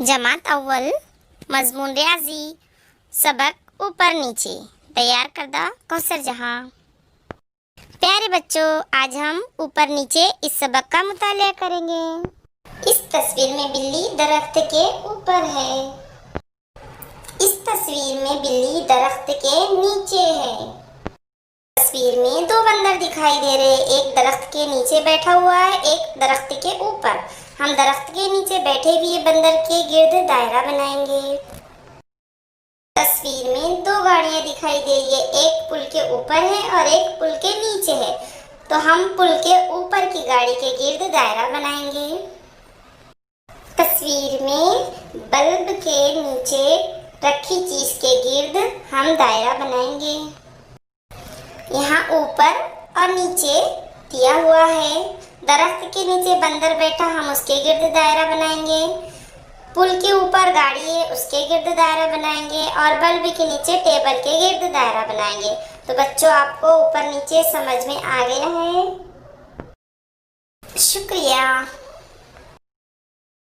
जमात अव्वल मजमून रियाजी सबक ऊपर नीचे तैयार करदा कौसर जहां। प्यारे बच्चों, आज हम ऊपर नीचे इस सबक का मुतालिया करेंगे। इस तस्वीर में बिल्ली दरख्त के ऊपर है। इस तस्वीर में बिल्ली दरख्त के नीचे है। तस्वीर में दो बंदर दिखाई दे रहे हैं, एक दरख्त के नीचे बैठा हुआ है, एक दरख्त के ऊपर। हम दरख्त के नीचे बैठे हुए बंदर के गिर्द दायरा बनाएंगे। तस्वीर में दो गाड़ियां दिखाई दे रही है, एक पुल के ऊपर है और एक पुल के नीचे है। तो हम पुल के ऊपर की गाड़ी के गिर्द दायरा बनाएंगे। तस्वीर में बल्ब के नीचे रखी चीज के गिर्द हम दायरा बनाएंगे। यहाँ ऊपर और नीचे दिया हुआ है। दरख्त के नीचे बंदर बैठा, हम उसके गिर्द दायरा बनाएंगे। पुल के ऊपर गाड़ी है, उसके गिर्द दायरा बनाएंगे और बल्ब के नीचे टेबल के गिर्द दायरा बनाएंगे। तो बच्चों, आपको ऊपर नीचे समझ में आ गया है। शुक्रिया।